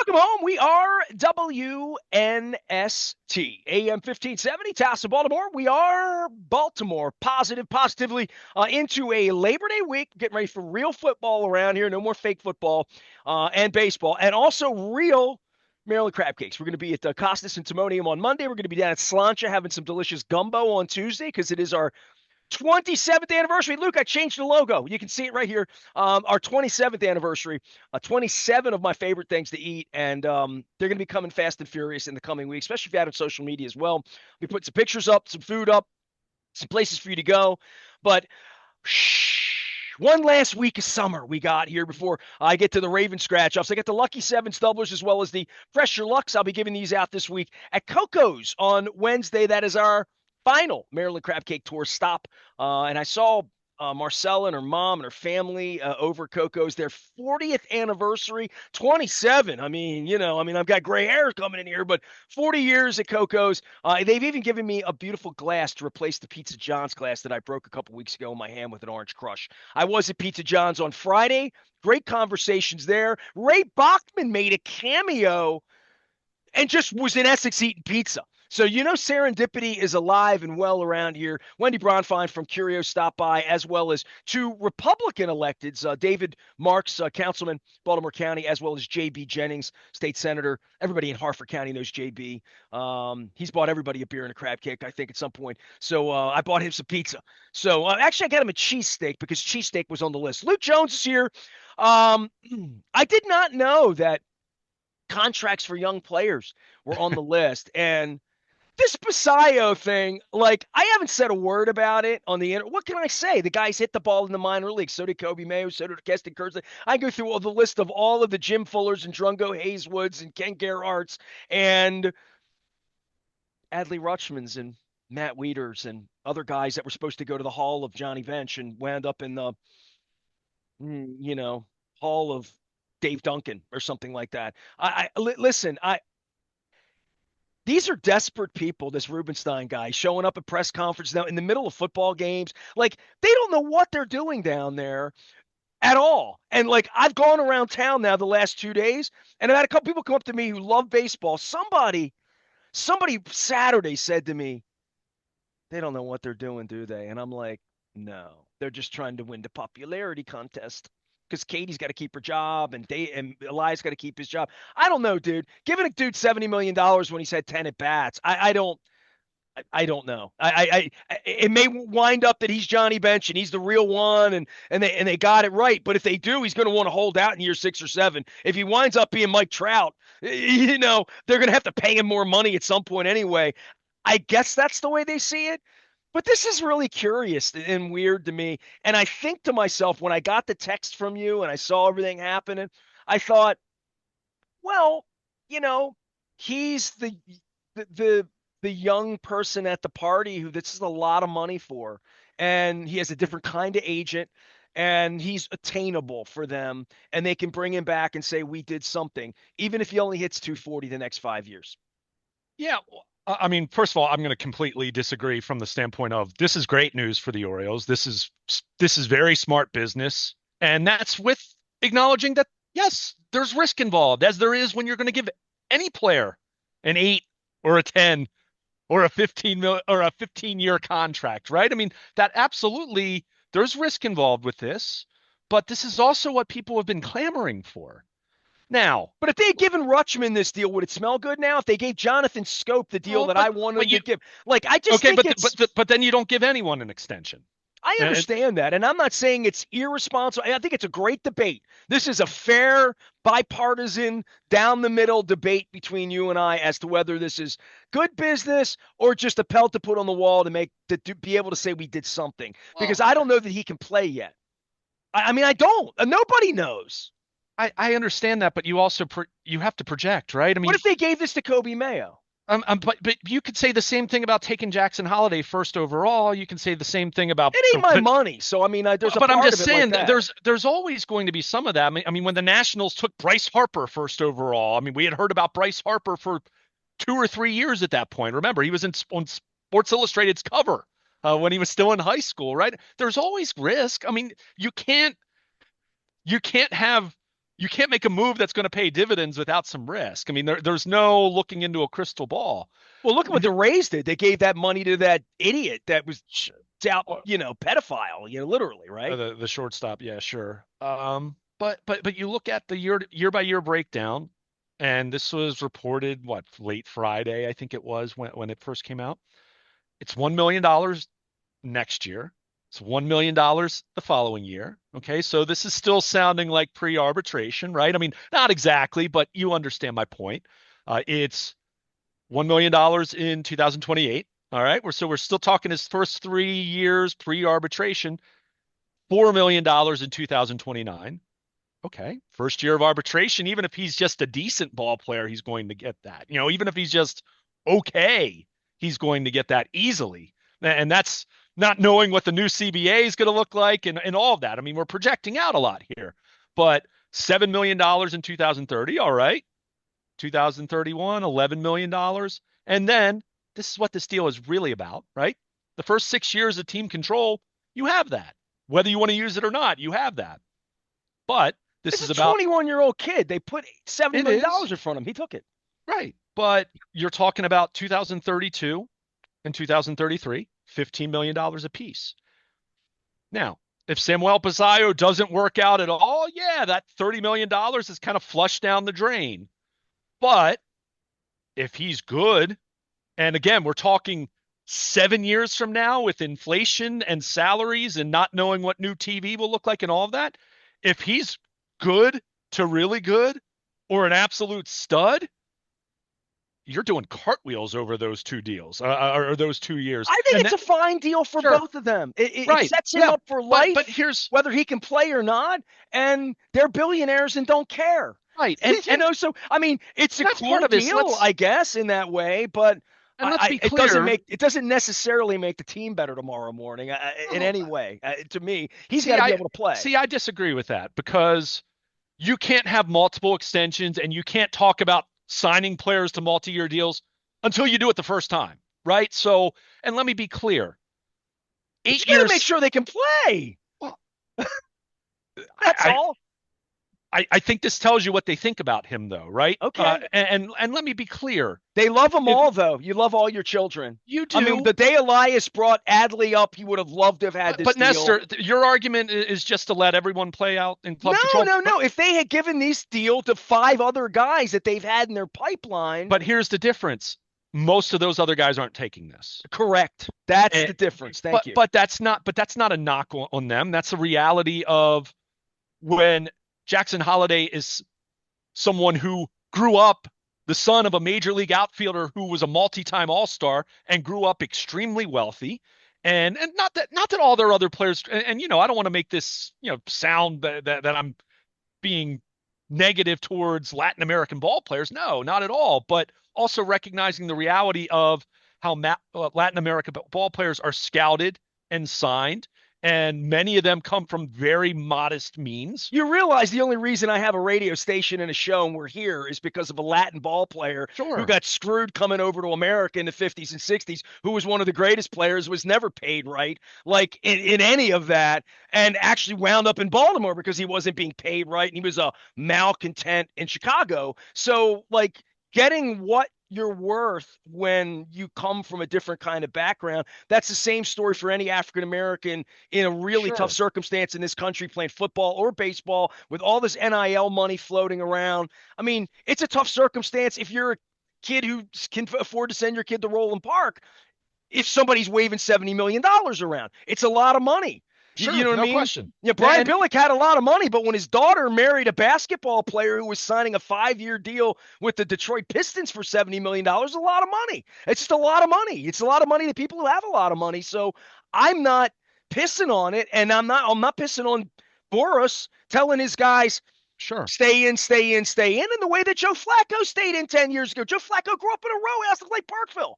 Welcome home. We are WNST, AM 1570, Tassa, Baltimore. We are Baltimore, positively into a Labor Day week, getting ready for real football around here. No more fake football and baseball, and also real Maryland crab cakes. We're going to be at Costas and Timonium on Monday. We're going to be down at Slancha having some delicious gumbo on Tuesday because it is our 27th anniversary. Luke, I changed the logo. You can see it right here. Our 27th anniversary. 27 of my favorite things to eat, and they're going to be coming fast and furious in the coming weeks, especially if you have it on social media as well. We put some pictures up, some food up, some places for you to go. But one last week of summer we got here before I get to the Raven scratch-offs. I got the Lucky Seven Stubblers as well as the Fresher Lux. I'll be giving these out this week at Coco's on Wednesday. That is our final Maryland Crab Cake Tour stop. And I saw Marcella and her mom and her family over Coco's, their 40th anniversary, 27. I've got gray hair coming in here, but 40 years at Coco's. They've even given me a beautiful glass to replace the Pizza John's glass that I broke a couple weeks ago in my hand with an orange crush. I was at Pizza John's on Friday. Great conversations there. Ray Bachman made a cameo and just was in Essex eating pizza. So, serendipity is alive and well around here. Wendy Bronfine from Curio stopped by, as well as two Republican electeds, David Marks, councilman, Baltimore County, as well as J.B. Jennings, state senator. Everybody in Harford County knows J.B. He's bought everybody a beer and a crab cake, I think, at some point. So I bought him some pizza. So actually, I got him a cheesesteak because cheesesteak was on the list. Luke Jones is here. I did not know that contracts for young players were on the list. And this Basallo thing, I haven't said a word about it on the internet. What can I say? The guys hit the ball in the minor leagues. So did Kobe Mayo. So did Keston Kersley. I go through all the list of all of the Jim Fullers and Drungo Haywoods and Ken Gerhardts and Adley Rutschmans and Matt Wieters and other guys that were supposed to go to the Hall of Johnny Bench and wound up in the, Hall of Dave Duncan or something like that. Listen, these are desperate people, this Rubenstein guy, showing up at press conferences now in the middle of football games. They don't know what they're doing down there at all. And, I've gone around town now the last 2 days, and I've had a couple people come up to me who love baseball. Somebody Saturday said to me, they don't know what they're doing, do they? And I'm like, no. They're just trying to win the popularity contest. Because Katie's got to keep her job and Elias got to keep his job. I don't know, dude. Giving a dude $70 million when he's had 10 at bats, I don't know. It may wind up that he's Johnny Bench and he's the real one, and they got it right. But if they do, he's going to want to hold out in year 6 or 7. If he winds up being Mike Trout, they're going to have to pay him more money at some point anyway. I guess that's the way they see it. But this is really curious and weird to me. And I think to myself, when I got the text from you and I saw everything happening, I thought, well, he's the young person at the party who this is a lot of money for. And he has a different kind of agent, and he's attainable for them. And they can bring him back and say, we did something, even if he only hits 240 the next 5 years. Yeah. First of all, I'm going to completely disagree from the standpoint of this is great news for the Orioles. This is very smart business. And that's with acknowledging that, yes, there's risk involved, as there is when you're going to give any player an 8 or a 10 or a 15-year contract, right? That absolutely, there's risk involved with this, but this is also what people have been clamoring for. Now, but if they had given Rutschman this deal, would it smell good now? If they gave Jonathan Scope the deal that I wanted them to give, I just think but then you don't give anyone an extension. I understand that, and I'm not saying it's irresponsible. I think it's a great debate. This is a fair, bipartisan, down the middle debate between you and I as to whether this is good business or just a pelt to put on the wall to be able to say we did something. Because I don't know that he can play yet. I don't. Nobody knows. I understand that, but you also you have to project, right? What if they gave this to Kobe Mayo? But you could say the same thing about taking Jackson Holiday first overall. You can say the same thing about it ain't my money. So there's a but part I'm just of it saying like that. there's always going to be some of that. When the Nationals took Bryce Harper first overall, we had heard about Bryce Harper for 2 or 3 years at that point. Remember, he was on Sports Illustrated's cover when he was still in high school, right? There's always risk. You can't have you can't make a move that's going to pay dividends without some risk. I mean, there's no looking into a crystal ball. Well, look at what the Rays did. They gave that money to that idiot that was out, Or pedophile, literally, right? the shortstop, yeah, sure. But you look at the year by year breakdown, and this was reported what late Friday, I think it was when it first came out. It's $1 million next year. It's $1 million the following year. Okay, so this is still sounding like pre-arbitration, right? I mean, not exactly, but you understand my point. It's $1 million in 2028. All right, we're still talking his first 3 years pre-arbitration. $4 million in 2029. Okay, first year of arbitration. Even if he's just a decent ball player, he's going to get that. Even if he's just okay, he's going to get that easily. And that's not knowing what the new CBA is going to look like and all of that. I mean, we're projecting out a lot here, but $7 million in 2030. All right. 2031, $11 million. And then this is what this deal is really about, right? The first 6 years of team control, you have that. Whether you want to use it or not, you have that. But this It's is a about 21-year-old kid. They put $70 it million is in front of him. He took it. right. But you're talking about 2032 and 2033, $15 million a piece. Now, if Samuel Basallo doesn't work out at all, yeah, that $30 million is kind of flushed down the drain. But if he's good, and again, we're talking 7 years from now with inflation and salaries and not knowing what new TV will look like and all of that, if he's good to really good or an absolute stud, you're doing cartwheels over those two deals or those 2 years. I think And it's a fine deal for sure, both of them. It right. sets him Yeah. up for But life, here's whether he can play or not. And they're billionaires and don't care. right. And So I mean, it's a that's cool part of this. deal, I guess, in that way. But Let's be it clear. doesn't necessarily make the team better tomorrow morning in Oh, any way. To me, he's got to be able to play. I disagree with that because you can't have multiple extensions and you can't talk about signing players to multi-year deals until you do it the first time, right? So, and let me be clear. But eight you got to years. make sure they can play. Well, That's I, all. I think this tells you what they think about him, though, right? Okay. And let me be clear. They love them If all, though. You love all your children. you I mean, do, the day Elias brought Adley up, he would have loved to have had this but deal. Nestor, your argument is just to let everyone play out in club No, control. no. If they had given this deal to 5 other guys that they've had in their pipeline, But here's the difference. Most of those other guys aren't taking this. correct. That's And, the difference. Thank you. but that's not a knock on them. That's a reality of when Jackson Holliday is someone who grew up the son of a major league outfielder who was a multi-time all-star and grew up extremely wealthy. And not that all their other players and I don't want to make this sound that I'm being negative towards Latin American ball players. No, not at all. But also recognizing the reality of how Latin American ball players are scouted and signed, and many of them come from very modest means. You realize the only reason I have a radio station and a show and we're here is because of a Latin ball player who Sure. got screwed coming over to America in the 50s and 60s, who was one of the greatest players, was never paid right, like in any of that, and actually wound up in Baltimore because he wasn't being paid right and he was a malcontent in Chicago. So, like, getting what you're worth when you come from a different kind of background. That's the same story for any African American in a really tough Sure. circumstance in this country playing football or baseball with all this NIL money floating around. I mean, it's a tough circumstance if you're a kid who can afford to send your kid to Roland Park. If somebody's waving $70 million around, it's a lot of money. Sure. You know what No I mean? question. Yeah, Brian And Billick had a lot of money, but when his daughter married a basketball player who was signing a 5-year deal with the Detroit Pistons for $70 million, a lot of money. It's just a lot of money. It's a lot of money to people who have a lot of money. So I'm not pissing on it, and I'm not pissing on Boris telling his guys, sure. stay in, stay in, stay in, in the way that Joe Flacco stayed in 10 years ago. Joe Flacco grew up in a row house like Parkville.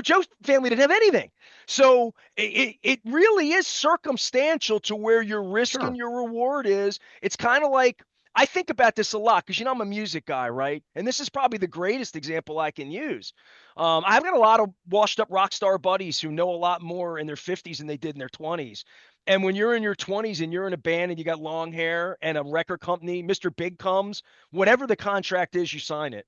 Joe's family didn't have anything. So it really is circumstantial to where your risk Sure. and your reward is. It's kind of like I think about this a lot because I'm a music guy, right? And this is probably the greatest example I can use. I've got a lot of washed up rock star buddies who know a lot more in their 50s than they did in their 20s. And when you're in your 20s and you're in a band and you got long hair and a record company, Mr. Big comes, whatever the contract is, you sign it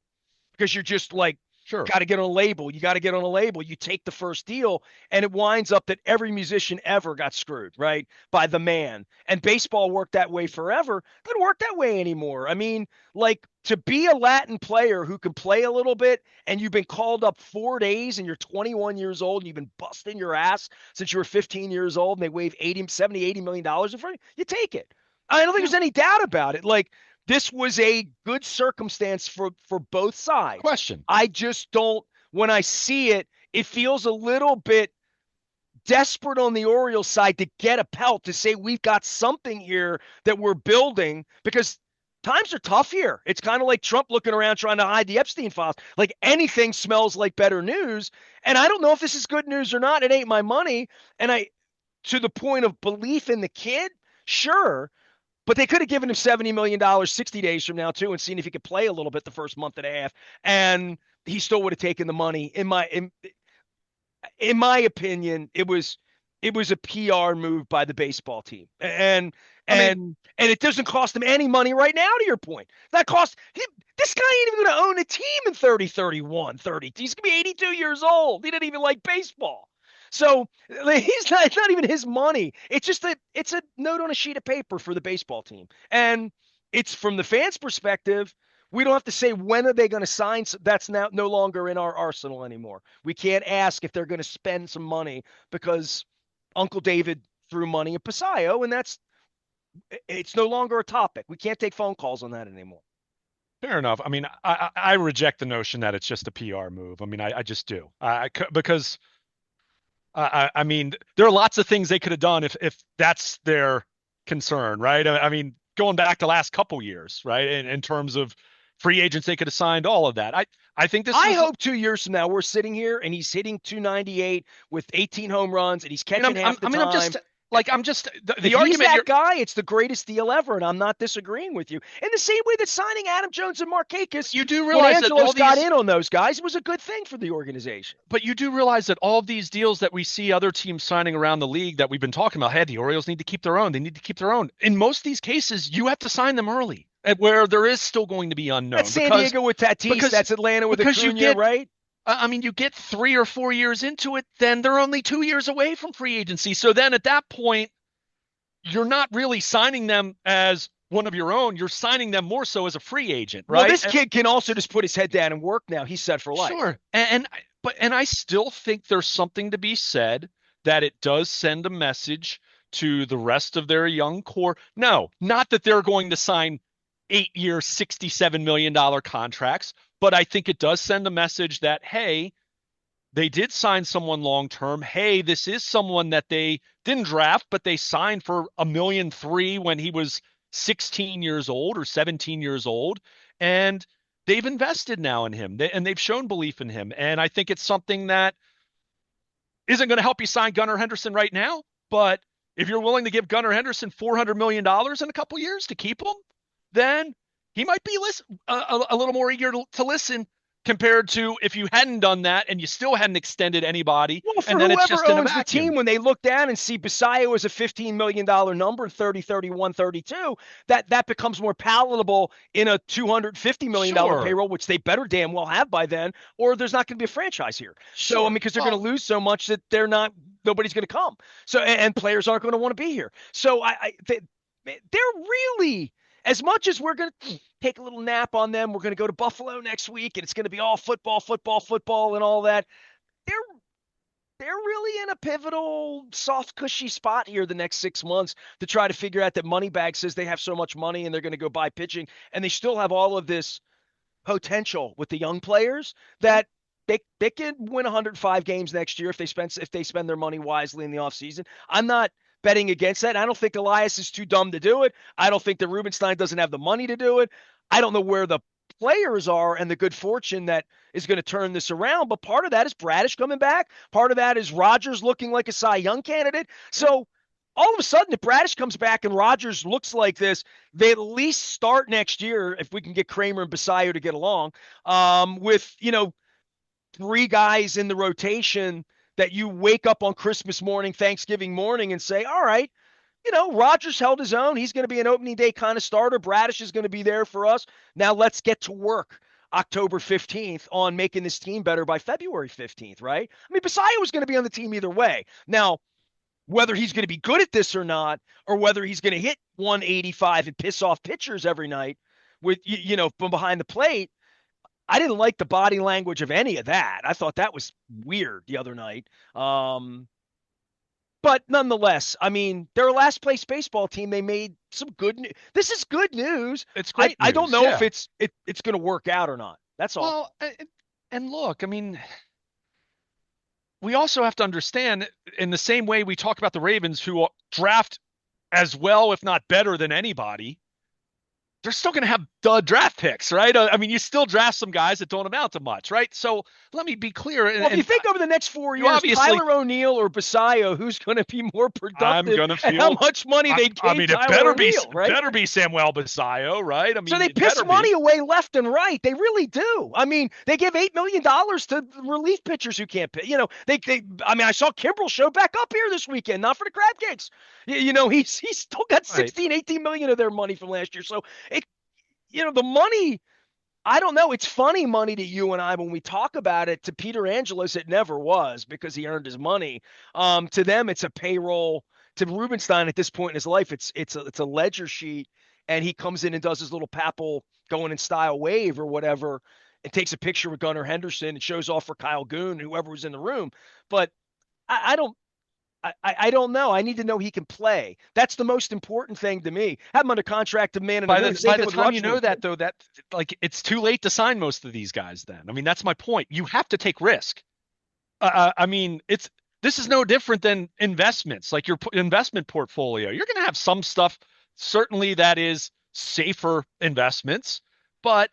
because you're just like, Sure. got to get on a label. You got to get on a label. You take the first deal, and it winds up that every musician ever got screwed, right, by the man. And baseball worked that way forever. Doesn't work that way anymore. I mean, like to be a Latin player who can play a little bit, and you've been called up 4 days, and you're 21 years old, and you've been busting your ass since you were 15 years old, and they wave 80, 70, $80 million in front of you. You take it. I don't think Yeah. there's any doubt about it. Like this was a good circumstance for both sides. Question. I just don't when I see it, it feels a little bit desperate on the Orioles side to get a pelt to say we've got something here that we're building because times are tough here. It's kind of like Trump looking around trying to hide the Epstein files. Like anything smells like better news. And I don't know if this is good news or not. It ain't my money. And to the point of belief in the kid, sure. But they could have given him $70 million 60 days from now, too, and seen if he could play a little bit the first month and a half. And he still would have taken the money. In my opinion, it was a PR move by the baseball team. And I mean, and it doesn't cost him any money right now, to your point. That cost him this guy ain't even going to own a team in 30, 31, 30. He's going to be 82 years old. He didn't even like baseball. So it's not even his money. It's just it's a note on a sheet of paper for the baseball team. And it's from the fans' perspective, we don't have to say when are they going to sign. That's now no longer in our arsenal anymore. We can't ask if they're going to spend some money because Uncle David threw money at Pasayo, and it's no longer a topic. We can't take phone calls on that anymore. fair enough. I mean, I reject the notion that it's just a PR move. I mean, I just do. Because I mean, there are lots of things they could have done if that's their concern, right? I mean, going back the last couple years, right? In terms of free agents, they could have signed all of that. I think this I was. hope 2 years from now we're sitting here and he's hitting 298 with 18 home runs and he's I mean, catching half the I mean, I'm time. just like I'm just the If he's argument that you're. guy, it's the greatest deal ever, and I'm not disagreeing with you. In the same way that signing Adam Jones and Markakis You do when realize that all Angelos got these in on those guys, it was a good thing for the organization. But you do realize that all of these deals that we see other teams signing around the league that we've been talking about, hey, the Orioles need to keep their own. They need to keep their own. In most of these cases, you have to sign them early, where there is still going to be unknown. That's San Diego with Tatis. That's Atlanta with because you Acuna, get, right? I mean, you get 3 or 4 years into it, then they're only 2 years away from free agency. So then at that point, you're not really signing them as one of your own. You're signing them more so as a free agent, Well, right? this kid can also just put his head down and work now. He's set for life. Sure. And I still think there's something to be said that it does send a message to the rest of their young core. No, not that they're going to sign 8-year, $67 million contracts, but I think it does send a message that, hey, they did sign someone long term. Hey, this is someone that they didn't draft, but they signed for $1.3 million when he was 16 years old or 17 years old. And they've invested now in him and they've shown belief in him. And I think it's something that isn't going to help you sign Gunnar Henderson right now. But if you're willing to give Gunnar Henderson $400 million in a couple years to keep him, then he might be a little more eager to listen compared to if you hadn't done that and you still hadn't extended anybody, Well, for and then it's whoever just in a owns the vacuum. team, when they look down and see Basallo as a $15 million number, 30, 31, 32, that becomes more palatable in a $250 million Sure, payroll, which they better damn well have by then, or there's not going to be a franchise here. So, I mean, sure. because they're going Well, to lose so much that nobody's going to come. So, and players aren't going to want to be here. So, they're really, as much as we're going to take a little nap on them, we're going to go to Buffalo next week and it's going to be all football, football, football, and all that. They're they're really in a pivotal, soft, cushy spot here the next 6 months to try to figure out that Moneybag says they have so much money and they're going to go buy pitching, and they still have all of this potential with the young players that they could win 105 games next year if they spend their money wisely in the offseason. I'm not betting against that. I don't think Elias is too dumb to do it. I don't think that Rubenstein doesn't have the money to do it. I don't know where the players are and the good fortune that is going to turn this around. But part of that is Bradish coming back. Part of that is Rogers looking like a Cy Young candidate. So all of a sudden, if Bradish comes back and Rodgers looks like this, they at least start next year if we can get Kramer and Basallo to get along. With three guys in the rotation that you wake up on Christmas morning, Thanksgiving morning, and say, all right, Rodgers held his own. He's going to be an opening day kind of starter. Bradish is going to be there for us. Now let's get to work October 15th on making this team better by February 15th, right? I mean, Basallo was going to be on the team either way. Now, whether he's going to be good at this or not, or whether he's going to hit 185 and piss off pitchers every night with, from behind the plate, I didn't like the body language of any of that. I thought that was weird the other night. But nonetheless, I mean, they're a last place baseball team. They made some good news. This is good news. It's great I don't news, know yeah. if it's going to work out or not. That's all. Well, and look, I mean, we also have to understand in the same way we talk about the Ravens who draft as well, if not better than anybody, they're still going to have dud draft picks, right? I mean, you still draft some guys that don't amount to much, right? So let me be clear. Well, if you think over the next 4 years, obviously, Tyler O'Neill or Basallo, who's going to be more productive, and how much money they gave I mean, Tyler O'Neill, right? Better be Samuel Basallo, right? I mean, so they piss money away left and right. They really do. I mean, they give $8 million to relief pitchers who can't pitch. I mean, I saw Kimbrel show back up here this weekend, not for the crab cakes. He's still got 16, 18 million of their money from last year. So the money, I don't know. It's funny money to you and I when we talk about it. To Peter Angelos, it never was because he earned his money. To them, it's a payroll. To Rubenstein at this point in his life, it's a ledger sheet, and he comes in and does his little Papel going in style wave or whatever, and takes a picture with Gunnar Henderson and shows off for Kyle Goon, whoever was in the room. But I don't. I don't know. I need to know he can play. That's the most important thing to me. Have him under contract to man. By the time you know that, though, that like it's too late to sign most of these guys. Then I mean, that's my point. You have to take risk. I mean, this is no different than investments, like your investment portfolio. You're going to have some stuff certainly that is safer investments, but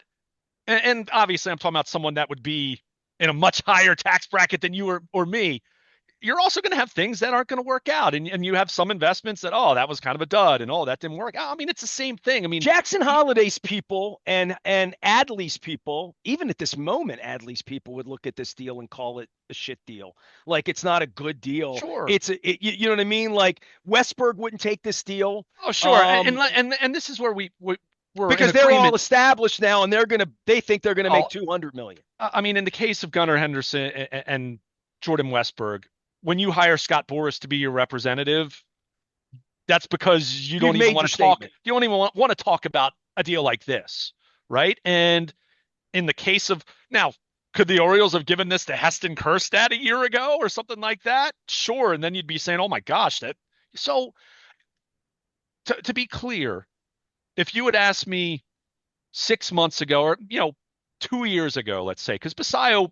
and obviously I'm talking about someone that would be in a much higher tax bracket than you or me. You're also going to have things that aren't going to work out. And you have some investments that, oh, that was kind of a dud and, oh, that didn't work out. I mean, it's the same thing. I mean, Jackson Holliday's people and Adley's people, even at this moment, Adley's people would look at this deal and call it a shit deal. Like, it's not a good deal. Sure. You know what I mean? Like, Westberg wouldn't take this deal. Oh, sure. And this is where we're because they're all established now and they think they're going to make 200 million. I mean, in the case of Gunnar Henderson and Jordan Westberg, when you hire Scott Boras to be your representative, that's because you don't even want to talk. You don't even want to talk about a deal like this, right? And in the case of now, could the Orioles have given this to Heston Kjerstad a year ago or something like that? Sure, and then you'd be saying, "Oh my gosh, that." So, to be clear, if you had asked me 6 months ago, or 2 years ago, let's say, because Basallo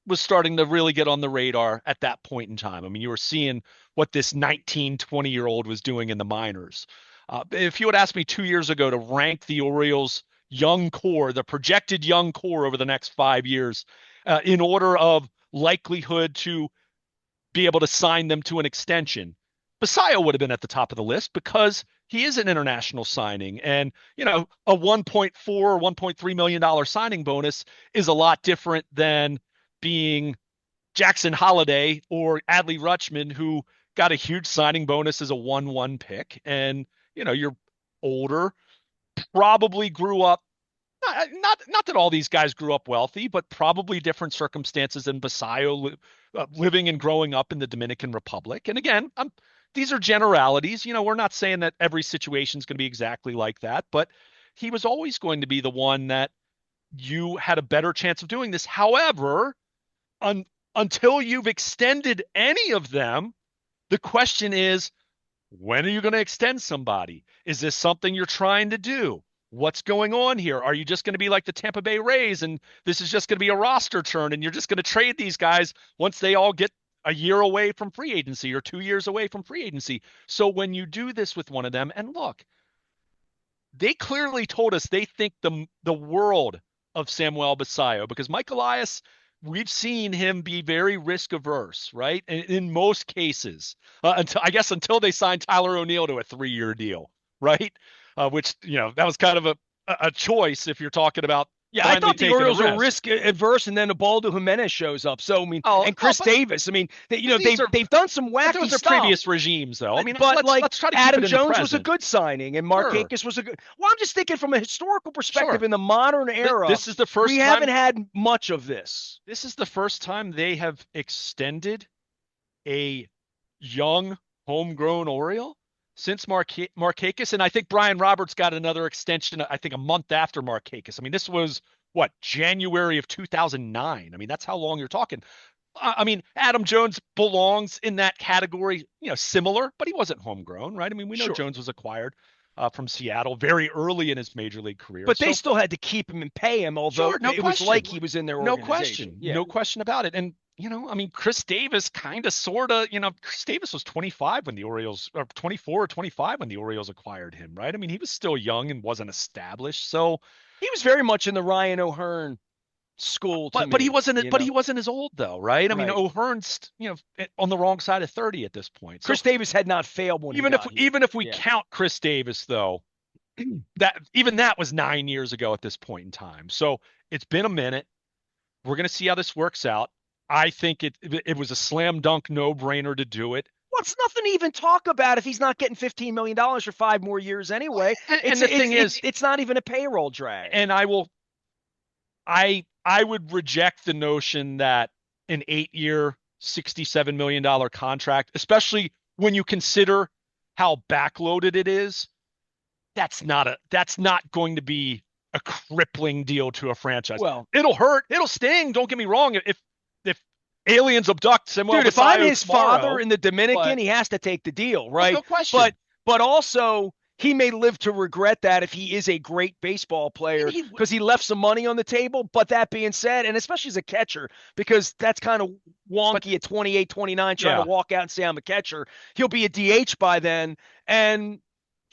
was starting to really get on the radar at that point in time. I mean, you were seeing what this 19, 20-year-old was doing in the minors. If you had asked me 2 years ago to rank the Orioles' young core, the projected young core over the next 5 years, in order of likelihood to be able to sign them to an extension, Basallo would have been at the top of the list because he is an international signing. And, a 1.4 or $1.3 million signing bonus is a lot different than being Jackson Holliday or Adley Rutschman, who got a huge signing bonus as a 1-1 pick. And, you're older, probably grew up, not that all these guys grew up wealthy, but probably different circumstances than Basallo living and growing up in the Dominican Republic. And again, these are generalities. We're not saying that every situation is going to be exactly like that, but he was always going to be the one that you had a better chance of doing this. However, until you've extended any of them, the question is, when are you going to extend somebody? Is this something you're trying to do? What's going on here? Are you just going to be like the Tampa Bay Rays and this is just going to be a roster turn and you're just going to trade these guys once they all get a year away from free agency or 2 years away from free agency? So when you do this with one of them, and look, they clearly told us they think the world of Samuel Basallo, because Mike Elias we've seen him be very risk averse, right? In most cases, until they signed Tyler O'Neill to a 3-year deal, right? Which that was kind of a choice if you're talking about Yeah, I finally thought the taking a Orioles were risk. risk adverse, and then Ubaldo Jimenez shows up. So I mean, Oh, and oh, Chris Davis. I mean, these are they've done some those wacky are stuff. previous regimes, though. I mean, But like let's try to keep Adam it in the Jones was a present. good signing, and Sure, Markakis was a good. Well, I'm just thinking from a historical perspective sure. in the modern era, This is the we first haven't time. had much of this. This is the first time they have extended a young homegrown Oriole since Markakis, and I think Brian Roberts got another extension. I think a month after Markakis. I mean, this was what, January of 2009. I mean, that's how long you're talking. I mean, Adam Jones belongs in that category, similar, but he wasn't homegrown, right? I mean, we know Sure. Jones was acquired from Seattle very early in his major league career. But they So, still had to keep him and pay him, although sure, no it was question. like he was in their No organization. question. Yeah. No question about it. And, I mean, Chris Davis kind of, sort of, Chris Davis was 25 when the Orioles, or 24 or 25 when the Orioles acquired him, right? I mean, he was still young and wasn't established. So, He was very much in the Ryan O'Hearn school to but he me, wasn't, but he wasn't as old though, right? I mean, Right. O'Hearn's, on the wrong side of 30 at this point. So Chris Davis had not failed when he got here. even if we Yeah. count Chris Davis though, that was 9 years ago at this point in time. So it's been a minute. We're going to see how this works out. I think it was a slam dunk no brainer to do it. Well, it's nothing to even talk about if he's not getting $15 million for 5 more years anyway. And the thing is, it's not even a payroll drag. and I would reject the notion that an 8-year, $67 million contract, especially when you consider how backloaded it is, that's not going to be a crippling deal to a franchise. Well, It'll hurt, it'll sting. Don't get me wrong. If aliens abduct Samuel dude, if I'm Basallo his tomorrow, father in the Dominican, but he has to take the deal, there's right? no question. But also he may live to regret that if he is a great baseball I player mean, because he left some money on the table. But that being said, and especially as a catcher, because that's kind of but wonky at 28, 29, trying yeah, to walk out and say I'm a catcher. He'll be a DH by then. And,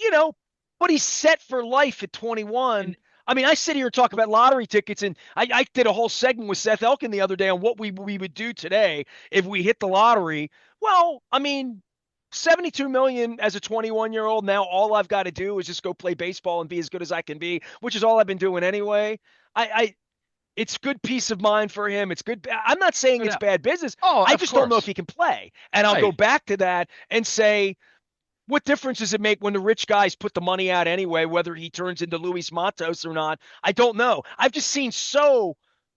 you know, but he's set for life at 21. and I mean, I sit here and talk about lottery tickets, and I did a whole segment with Seth Elkin the other day on what we would do today if we hit the lottery. Well, I mean, 72 million as a 21-year-old. Now all I've got to do is just go play baseball and be as good as I can be, which is all I've been doing anyway. I it's good peace of mind for him. It's good. I'm not saying it's yeah. bad business. Oh, I of just don't know if course. he can play. And I'll go Right. back to that and say, what difference does it make when the rich guys put the money out anyway, whether he turns into Luis Matos or not? I don't know. I've just seen so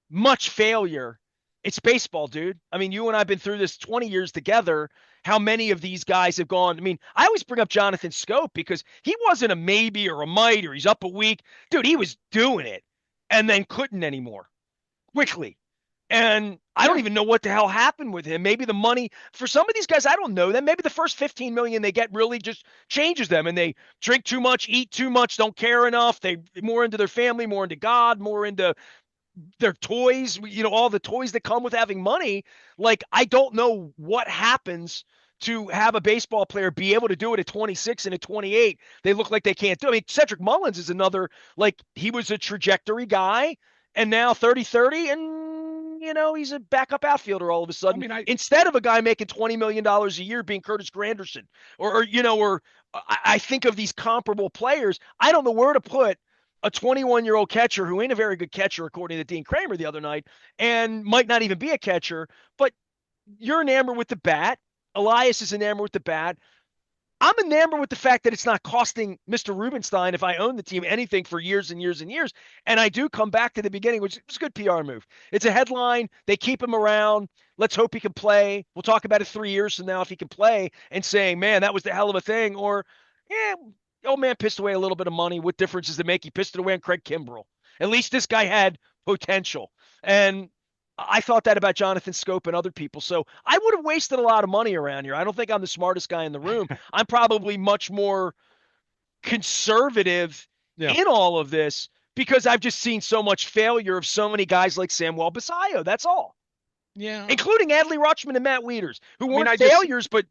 much failure. It's baseball, dude. I mean, you and I have been through this 20 years together. How many of these guys have gone? I mean, I always bring up Jonathan Scope because he wasn't a maybe or a might or he's up a week. Dude, he was doing it and then couldn't anymore quickly. And I don't Yeah. even know what the hell happened with him. Maybe the money for some of these guys, I don't know them. Maybe the first 15 million they get really just changes them and they drink too much, eat too much, don't care enough. They more into their family, more into God, more into their toys, all the toys that come with having money. Like, I don't know what happens to have a baseball player be able to do it at 26 and at 28. They look like they can't do it. I mean, Cedric Mullins is another, like, he was a trajectory guy and now 30-30 and he's a backup outfielder all of a I sudden mean, instead of a guy making $20 million a year being Curtis Granderson or I think of these comparable players. I don't know where to put a 21-year-old catcher who ain't a very good catcher, according to Dean Kramer the other night, and might not even be a catcher, but you're enamored with the bat. Elias is enamored with the bat. I'm enamored with the fact that it's not costing Mr. Rubenstein, if I own the team, anything for years and years and years. And I do come back to the beginning, which is a good PR move. It's a headline. They keep him around. Let's hope he can play. We'll talk about it 3 years from now if he can play and saying, man, that was the hell of a thing. Or, yeah, old man pissed away a little bit of money. What difference does it make? He pissed it away on Craig Kimbrell. At least this guy had potential. And I thought that about Jonathan Scope and other people. So I would have wasted a lot of money around here. I don't think I'm the smartest guy in the room. I'm probably much more conservative yeah, in all of this because I've just seen so much failure of so many guys like Samuel Basallo. That's all, yeah. including Adley Rutschman and Matt Wieters, who I mean, weren't failures, but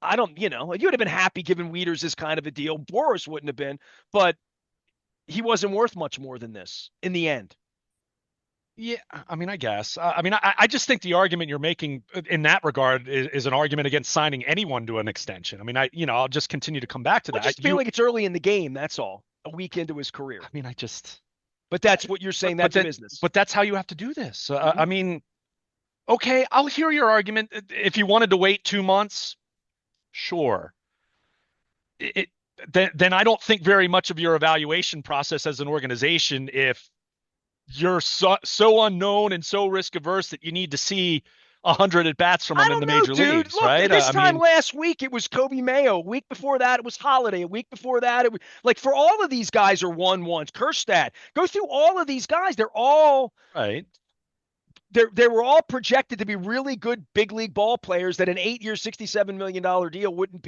I don't, you would have been happy giving Wieters this kind of a deal. Boris wouldn't have been, but he wasn't worth much more than this in the end. Yeah, I mean, I guess. I mean, I just think the argument you're making in that regard is an argument against signing anyone to an extension. I mean, I'll just continue to come back to I that. just feel like it's early in the game. That's all. A week into his I career. mean, I just, But that's what you're saying. but That's that, business. but that's how you have to do this. Hmm. I mean, okay, I'll hear your argument. If you wanted to wait 2 months, sure. It, then I don't think very much of your evaluation process as an organization if you're so unknown and so risk averse that you need to see 100 at bats from I them in don't the know, major dude. leagues, Look, right? this I time mean, last week it was Kobe Mayo. A week before that it was Holiday. A week before that it was like for all of these guys are 1-1s. Kerstad. Go through all of these guys. right. They were all projected to be really good big league ball players that an 8-year, $67 million deal would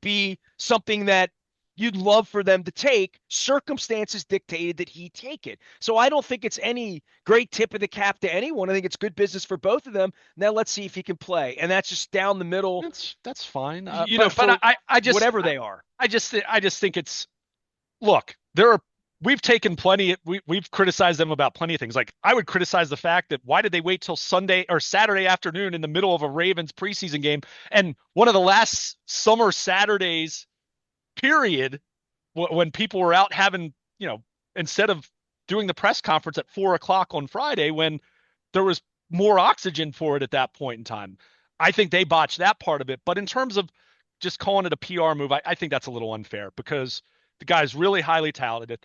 be something that you'd love for them to take. Circumstances dictated that he take it. So I don't think it's any great tip of the cap to anyone. I think it's good business for both of them. Now let's see if he can play. And that's just down the middle, That's fine. But for I just whatever they are. I just think it's look, there are we've taken plenty we've criticized them about plenty of things. Like I would criticize the fact that why did they wait till Sunday or Saturday afternoon in the middle of a Ravens preseason game and one of the last summer Saturdays period when people were out having, instead of doing the press conference at 4 o'clock on Friday when there was more oxygen for it at that point in time. I think they botched that part of it. But in terms of just calling it a PR move, I think that's a little unfair because the guy's really highly talented.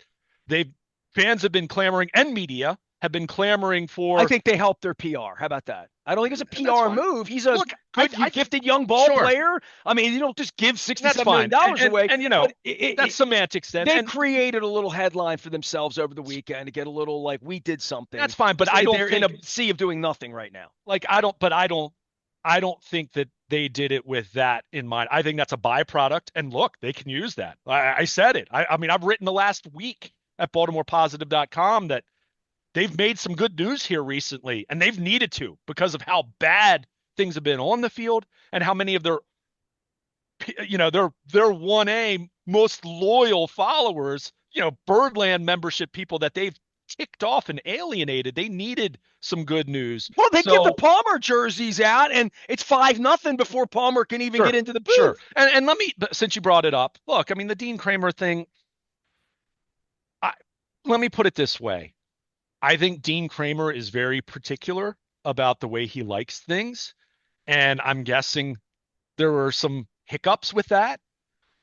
They Fans have been clamoring and media have been clamoring I for, think they help their PR. How about that? I don't think it's a and that's PR fine. move. He's a Look, good, gifted young ball sure, player. I mean, you don't just give that's $67 fine. million away. And But that's semantics then. they And created a little headline for themselves over the weekend to get a little like we did something. that's fine. But I don't They're in think a sea of doing nothing right now. like I don't think that they did it with that in mind. I think that's a byproduct. And look, they can use that. I said it. I mean, I've written the last week at BaltimorePositive.com that they've made some good news here recently, and they've needed to because of how bad things have been on the field and how many of their 1A most loyal followers, Birdland membership people that they've ticked off and alienated. They needed some good news. Well, they give the So Palmer jerseys out, and it's 5-0 before Palmer can even sure, get into the sure. booth. And let me, since you brought it up, look, I mean, the Dean Kramer thing, I, let me put it this way. I think Dean Kramer is very particular about the way he likes things. And I'm guessing there were some hiccups with that.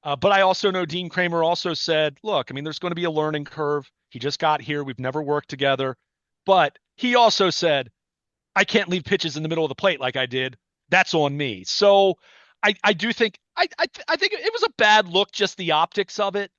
But I also know Dean Kramer also said, look, I mean, there's going to be a learning curve. He just got here. We've never worked together. But he also said, I can't leave pitches in the middle of the plate like I did. That's on me. So I do think I think it was a bad look, just the optics of it.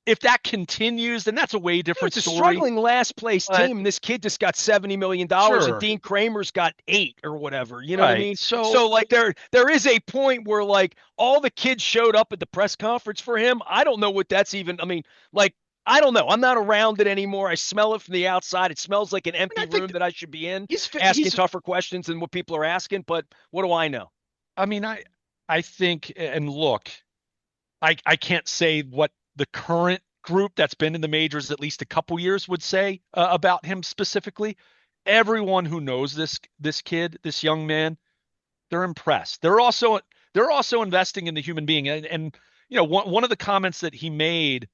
If that continues, then that's a way different It's a story. struggling last place But team, and this kid just got $70 million, and sure, Dean Kramer's got 8 or whatever. You know what I right. mean? So So like there is a point where like all the kids showed up at the press conference for him. I don't know what that's even. I mean, like I don't know. I'm not around it anymore. I smell it from the outside. It smells like an I empty think room that I should be in, asking he's tougher questions than what people are asking. But what do I know? I mean, I think, and look, I can't say what the current group that's been in the majors at least a couple years would say about him specifically. Everyone who knows this kid, this young man, they're impressed. They're also investing in the human being. And one of the comments that he made,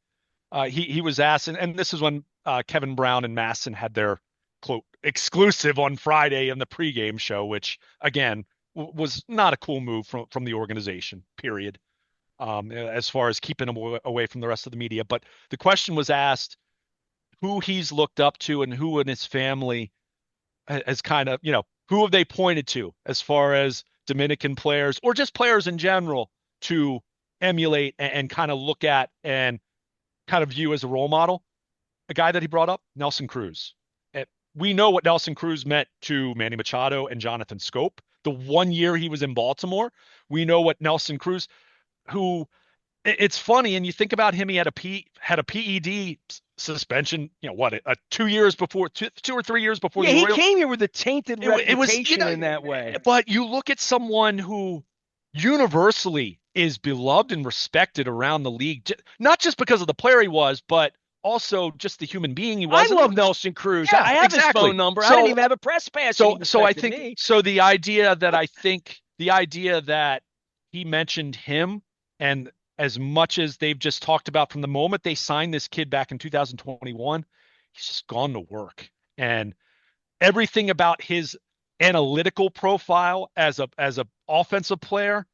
he was asked, and this is when Kevin Brown and Masson had their quote exclusive on Friday in the pregame show, which again was not a cool move from the organization. Period. As far as keeping him away from the rest of the media. But the question was asked who he's looked up to and who in his family has kind of, who have they pointed to as far as Dominican players or just players in general to emulate and kind of look at and kind of view as a role model. A guy that he brought up, Nelson Cruz. We know what Nelson Cruz meant to Manny Machado and Jonathan Scope. The 1 year he was in Baltimore, we know what Nelson Cruz, who it's funny, and you think about him, he had a PED suspension, 2 years before, 2 or 3 years before Yeah, the he Royals. came here with a tainted It was, reputation in that way. but you look at someone who universally is beloved and respected around the league, not just because of the player he was, but also just the human being he I was. love Nelson Cruz. Yeah, I have his phone exactly. number. I didn't even have a press pass, and he So I respected think me. so. The idea that he mentioned him, and as much as they've just talked about from the moment they signed this kid back in 2021, he's just gone to work, and everything about his analytical profile as a offensive player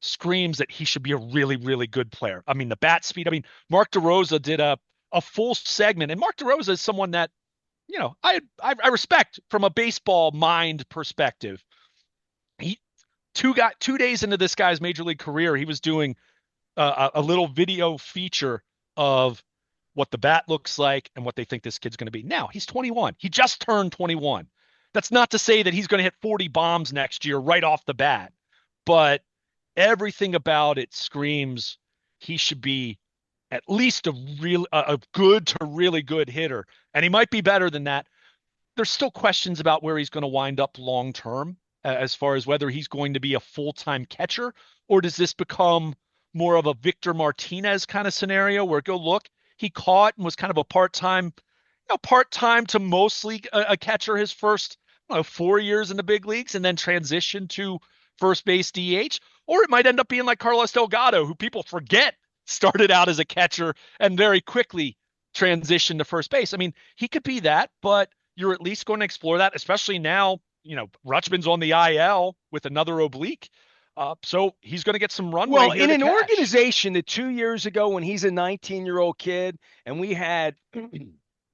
screams that he should be a really, really good player. I mean, the bat speed. I mean, Mark DeRosa did a full segment, and Mark DeRosa is someone that I respect from a baseball mind perspective. He 2 days into this guy's major league career, he was doing a little video feature of what the bat looks like and what they think this kid's going to be. Now he's 21. He just turned 21. That's not to say that he's going to hit 40 bombs next year right off the bat, but everything about it screams he should be at least a good to really good hitter, and he might be better than that. There's still questions about where he's going to wind up long term, as far as whether he's going to be a full-time catcher, or does this become more of a Victor Martinez kind of scenario where go look, he caught and was kind of a part-time to mostly a catcher his first 4 years in the big leagues and then transition to first base DH, or it might end up being like Carlos Delgado, who people forget started out as a catcher and very quickly transitioned to first base. I mean, he could be that, but you're at least going to explore that, especially now, Rutschman's on the IL with another oblique. So he's going to get some runway Well, here in to an cash. organization that 2 years ago, when he's a 19-year-old kid, and we had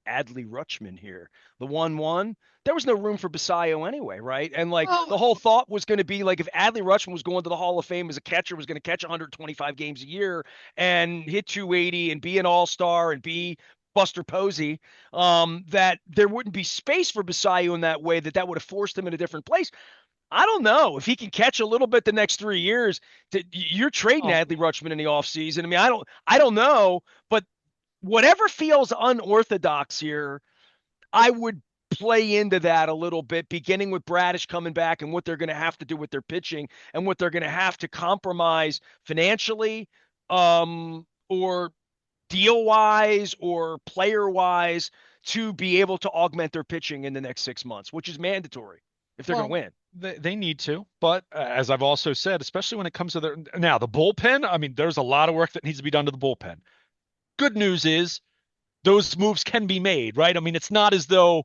Adley Rutschman here, the 1-1, there was no room for Basallo anyway, right? And like Well, the whole thought was going to be like if Adley Rutschman was going to the Hall of Fame as a catcher, was going to catch 125 games a year and hit 280 and be an all-star and be Buster Posey, that there wouldn't be space for Basallo in that way, that would have forced him in a different place. I don't know if he can catch a little bit the next 3 years. You're trading oh, Adley Rutschman in the offseason. I mean, I don't know, but whatever feels unorthodox here, I would play into that a little bit, beginning with Bradish coming back and what they're going to have to do with their pitching and what they're going to have to compromise financially, or deal wise or player wise to be able to augment their pitching in the next 6 months, which is mandatory if they're going to well, win. they need to, but as I've also said, especially when it comes to the bullpen, I mean, there's a lot of work that needs to be done to the bullpen. Good news is those moves can be made, right? I mean, it's not as though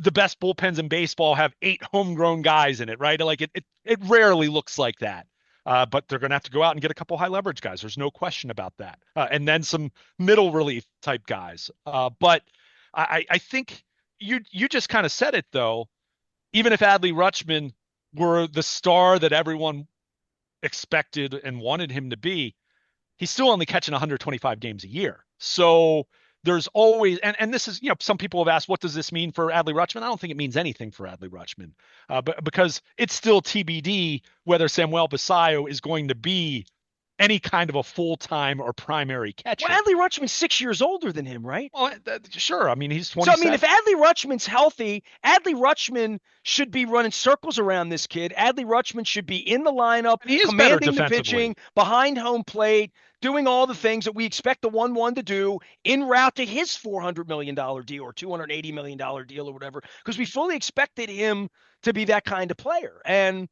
the best bullpens in baseball have 8 homegrown guys in it, right? Like it rarely looks like that. But they're going to have to go out and get a couple high leverage guys. There's no question about that. And then some middle relief type guys. But I think you just kind of said it though. Even if Adley Rutschman were the star that everyone expected and wanted him to be, he's still only catching 125 games a year. So there's always, and this is, some people have asked, what does this mean for Adley Rutschman? I don't think it means anything for Adley Rutschman, but because it's still TBD whether Samuel Basallo is going to be any kind of a full-time or primary Well, catcher. Adley Rutschman's 6 years older than him, right? Well, sure. I mean, he's So, I mean, if 27. Adley Rutschman's healthy, Adley Rutschman should be running circles around this kid. Adley Rutschman should be in the lineup, And he is better commanding the defensively. pitching, behind home plate, doing all the things that we expect the 1-1 to do en route to his $400 million deal or $280 million deal or whatever, because we fully expected him to be that kind of player. And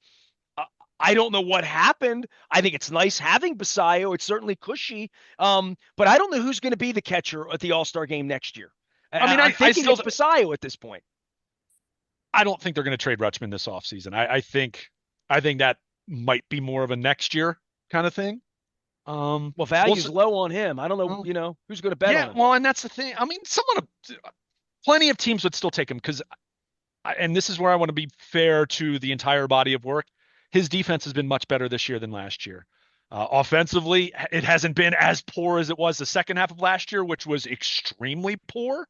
I don't know what happened. I think it's nice having Basallo. It's certainly cushy. But I don't know who's going to be the catcher at the All-Star game next year. I mean, I'm I thinking still, it's Basallo at this point. I don't think they're going to trade Rutschman this offseason. I think that might be more of a next year kind of thing. Well, We'll value's see. low on him. I don't know, Well, who's going to bet yeah, on him. well, and that's the thing. I mean, plenty of teams would still take him because, and this is where I want to be fair to the entire body of work. His defense has been much better this year than last year. Offensively, it hasn't been as poor as it was the second half of last year, which was extremely poor.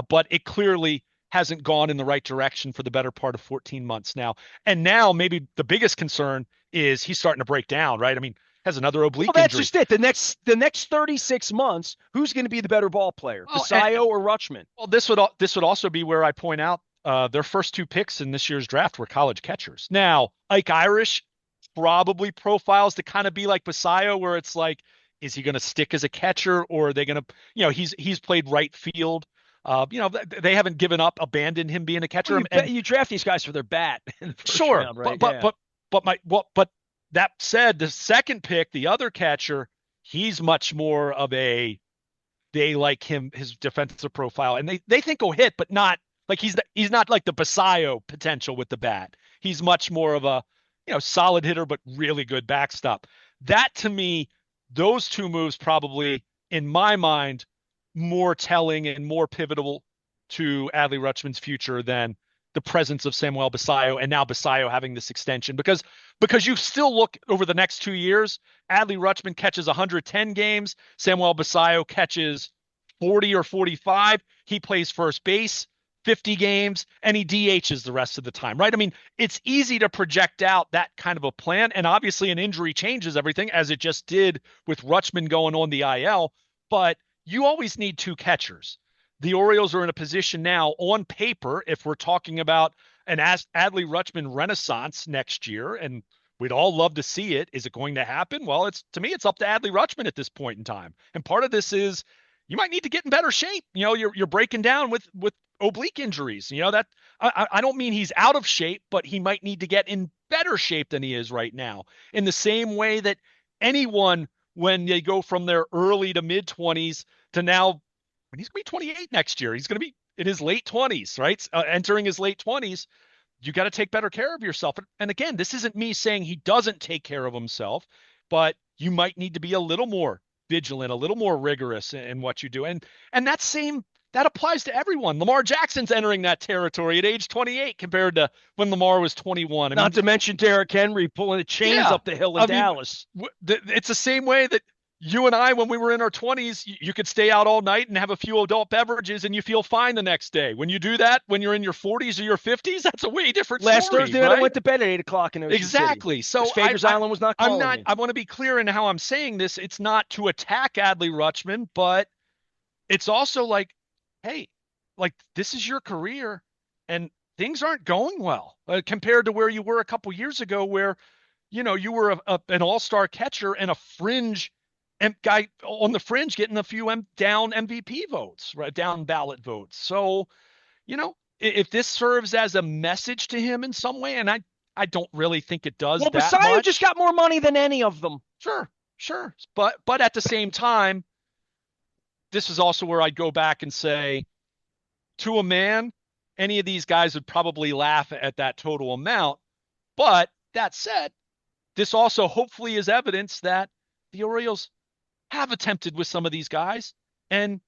But it clearly hasn't gone in the right direction for the better part of 14 months now. And now maybe the biggest concern is he's starting to break down, right? I mean, has another Well, oblique that's injury. just it. The next 36 months, who's going to be the better ball player, Well, Basallo or Rutschman? well, this would also be where I point out their first 2 picks in this year's draft were college catchers. Now, Ike Irish probably profiles to kind of be like Basallo, where it's like Is he going to stick as a catcher, or are they going to, he's played right field. They haven't given up, abandoned him being a Well, catcher. you you draft these guys for their bat in the first Sure, round, right? Yeah. but that said, the second pick, the other catcher, he's much more of a, they like him, his defensive profile, and they think he'll hit, but not like he's not like the Basallo potential with the bat. He's much more of a, solid hitter, but really good backstop. That to me, those two moves probably, in my mind, more telling and more pivotal to Adley Rutschman's future than the presence of Samuel Basallo, and now Basallo having this extension, because you still look over the next 2 years, Adley Rutschman catches 110 games, Samuel Basallo catches 40 or 45. He plays first base 50 games, and he DHs the rest of the time, right? I mean, it's easy to project out that kind of a plan, and obviously an injury changes everything, as it just did with Rutschman going on the IL, but you always need two catchers. The Orioles are in a position now, on paper, if we're talking about an Adley Rutschman renaissance next year, and we'd all love to see it. Is it going to happen? Well, to me, it's up to Adley Rutschman at this point in time. And part of this is you might need to get in better shape. You're breaking down with oblique injuries. That I don't mean he's out of shape, but he might need to get in better shape than he is right now. In the same way that anyone, when they go from their early to mid 20s to now, when he's going to be 28 next year, he's going to be in his late 20s, right? Entering his late 20s, you got to take better care of yourself. And again, this isn't me saying he doesn't take care of himself, but you might need to be a little more vigilant, a little more rigorous in what you do. And that applies to everyone. Lamar Jackson's entering that territory at age 28 compared to when Lamar was 21. Not to mention Derrick Henry pulling the chains up the hill in Dallas. It's the same way that you and I, when we were in our 20s, you could stay out all night and have a few adult beverages and you feel fine the next day. When you do that, when you're in your 40s or your 50s, that's a way different story. Last Thursday right? I went to bed at 8 o'clock in Ocean Exactly. City. So Fager's Island was not calling me. I want to be clear in how I'm saying this. It's not to attack Adley Rutschman, but it's also like, hey, like this is your career and things aren't going well compared to where you were a couple years ago where, you were an all-star catcher and a fringe guy on the fringe getting a few down MVP votes, right? Down ballot votes. So, if this serves as a message to him in some way, and I don't really think it does. Well, that Basallo much. just got more money than any of them. Sure. But at the same time, this is also where I'd go back and say, to a man, any of these guys would probably laugh at that total amount. But that said, this also hopefully is evidence that the Orioles have attempted with some of these guys, and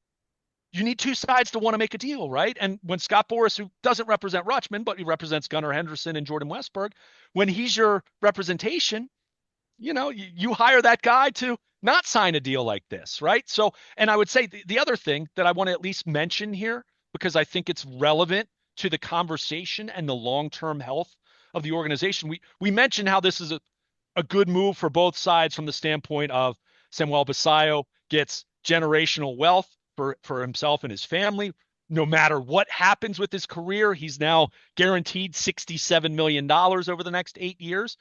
you need two sides to want to make a deal, right? And when Scott Boras, who doesn't represent Rutschman, but he represents Gunnar Henderson and Jordan Westberg, when he's your representation, you hire that guy to not sign a deal like this, right? So, and I would say the other thing that I want to at least mention here, because I think it's relevant to the conversation and the long-term health of the organization. We mentioned how this is a good move for both sides from the standpoint of Samuel Basallo gets generational wealth for himself and his family. No matter what happens with his career, he's now guaranteed $67 million over the next 8 years,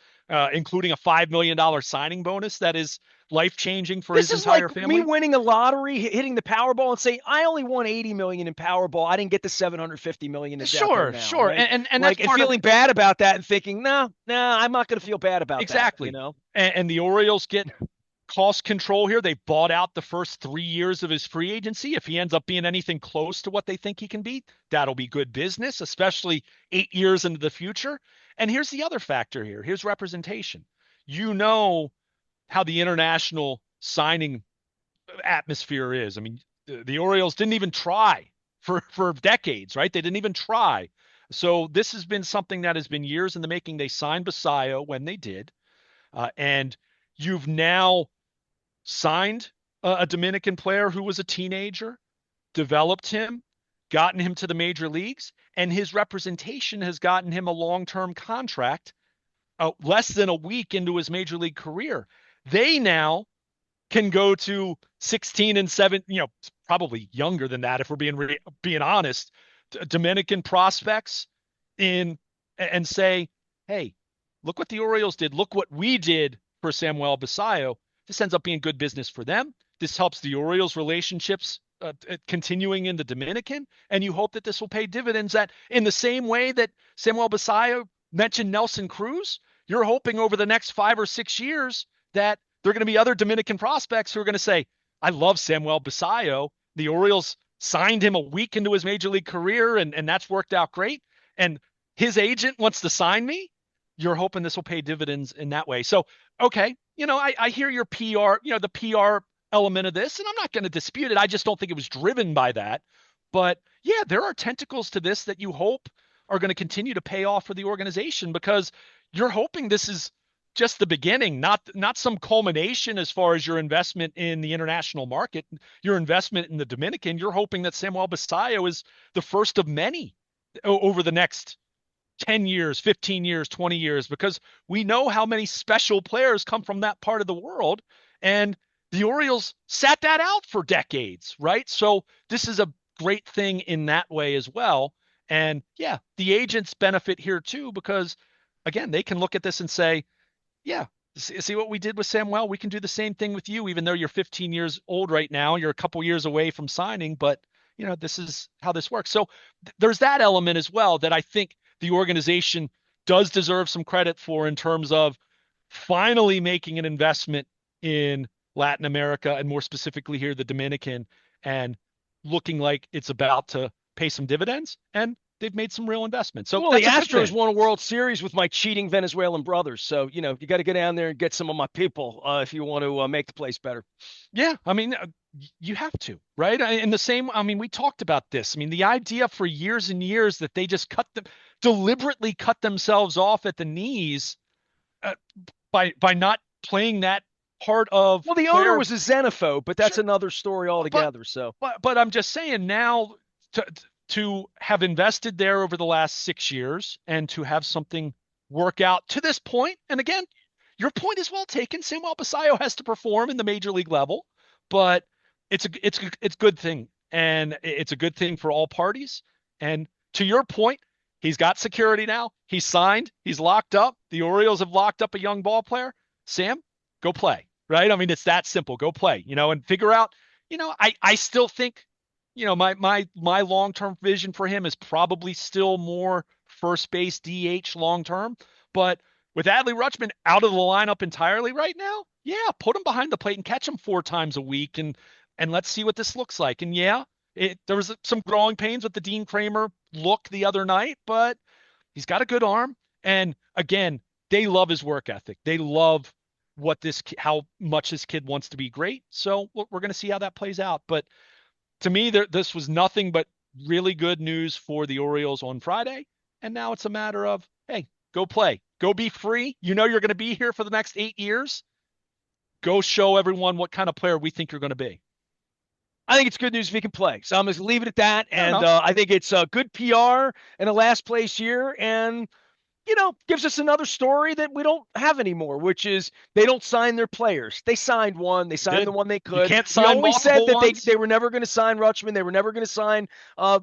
including a $5 million signing bonus that is life-changing for his entire family. This is like me winning a lottery, hitting the Powerball, and saying, I only won $80 million in Powerball. I didn't get the $750 million in Sure. Right? And like, and feeling bad about that and thinking, no, I'm not going to feel bad about exactly. that. And the Orioles get cost control here. They bought out the first 3 years of his free agency. If he ends up being anything close to what they think he can be, that'll be good business, especially 8 years into the future. And here's the other factor here. Here's representation. How the international signing atmosphere is. I mean, the Orioles didn't even try for decades, right? They didn't even try. So this has been something that has been years in the making. They signed Basallo when they did. And you've now signed a Dominican player who was a teenager, developed him, gotten him to the major leagues, and his representation has gotten him a long-term contract less than a week into his major league career. They now can go to 16 and 7, probably younger than that if we're being honest, Dominican prospects and say, hey, look what the Orioles did. Look what we did for Samuel Basallo. This ends up being good business for them. This helps the Orioles relationships continuing in the Dominican, and you hope that this will pay dividends. That in the same way that Samuel Basallo mentioned Nelson Cruz, you're hoping over the next 5 or 6 years that there are going to be other Dominican prospects who are going to say, I love Samuel Basallo. The Orioles signed him a week into his major league career, and that's worked out great. And his agent wants to sign me. You're hoping this will pay dividends in that way. So, okay, I hear your PR, the PR element of this, and I'm not going to dispute it. I just don't think it was driven by that. But yeah, there are tentacles to this that you hope are going to continue to pay off for the organization, because you're hoping this is just the beginning, not some culmination as far as your investment in the international market, your investment in the Dominican. You're hoping that Samuel Basallo is the first of many over the next 10 years, 15 years, 20 years, because we know how many special players come from that part of the world. And the Orioles sat that out for decades, right? So this is a great thing in that way as well. And yeah, the agents benefit here too, because again, they can look at this and say, yeah, see what we did with Samuel? We can do the same thing with you, even though you're 15 years old right now. You're a couple years away from signing, but this is how this works. So there's that element as well that I think the organization does deserve some credit for, in terms of finally making an investment in Latin America, and more specifically here, the Dominican, and looking like it's about to pay some dividends. And they've made some real investments. So well, the Astros won a World Series with my cheating Venezuelan brothers. So, you got to go down there and get some of my people if you want to make the place better. Yeah, I mean, you have to, right? And the same, I mean, we talked about this. I mean, the idea for years and years that they just deliberately cut themselves off at the knees by not playing that part of. Well, the owner was a xenophobe, but that's another story altogether. But I'm just saying now, to have invested there over the last 6 years and to have something work out to this point. And again, your point is well taken. Samuel Basallo has to perform in the major league level, but it's a good thing, and it's a good thing for all parties. And to your point, he's got security now. He's signed. He's locked up. The Orioles have locked up a young ball player. Sam, go play, right? I mean, it's that simple. Go play, and figure out. I still think. My long-term vision for him is probably still more first base DH long-term. But with Adley Rutschman out of the lineup entirely right now, yeah, put him behind the plate and catch him 4 times a week, and let's see what this looks like. And yeah, there was some growing pains with the Dean Kramer look the other night, but he's got a good arm. And again, they love his work ethic. They love how much this kid wants to be great. So we're going to see how that plays out. But to me, this was nothing but really good news for the Orioles on Friday. And now it's a matter of, hey, go play. Go be free. You're going to be here for the next 8 years. Go show everyone what kind of player we think you're going to be. I think it's good news if he can play. So I'm going to leave it at that. And I think it's good PR in a last place year. And gives us another story that we don't have anymore, which is they don't sign their players. They signed one. They signed the one they could. You can't sign multiple said that ones. they were never going to sign Rutschman. They were never going to sign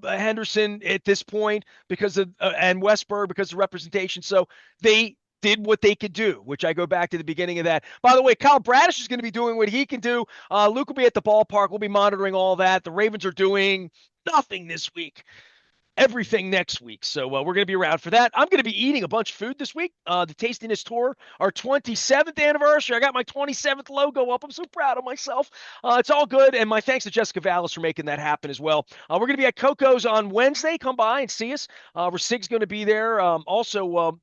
Henderson at this point because of and Westberg because of representation. So they did what they could do, which I go back to the beginning of that. By the way, Kyle Bradish is going to be doing what he can do. Luke will be at the ballpark. We'll be monitoring all that. The Ravens are doing nothing this week. Everything next week. So we're going to be around for that. I'm going to be eating a bunch of food this week. The Tastiness Tour, our 27th anniversary. I got my 27th logo up. I'm so proud of myself. It's all good. And my thanks to Jessica Vallis for making that happen as well. We're going to be at Coco's on Wednesday. Come by and see us. Sig's going to be there. Also,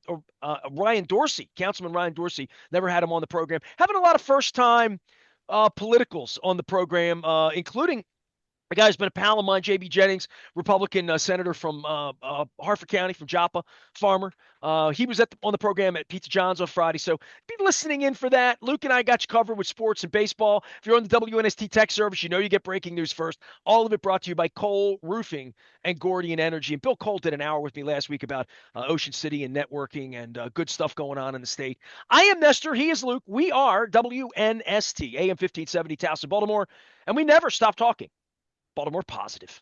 Ryan Dorsey, Councilman Ryan Dorsey. Never had him on the program. Having a lot of first-time politicals on the program, including a guy who's been a pal of mine, J.B. Jennings, Republican senator from Harford County, from Joppa, farmer. He was on the program at Pizza John's on Friday, so be listening in for that. Luke and I got you covered with sports and baseball. If you're on the WNST tech service, you get breaking news first. All of it brought to you by Cole Roofing and Gordian Energy. And Bill Cole did an hour with me last week about Ocean City and networking and good stuff going on in the state. I am Nestor. He is Luke. We are WNST, AM 1570, Towson, Baltimore, and we never stop talking Baltimore positive.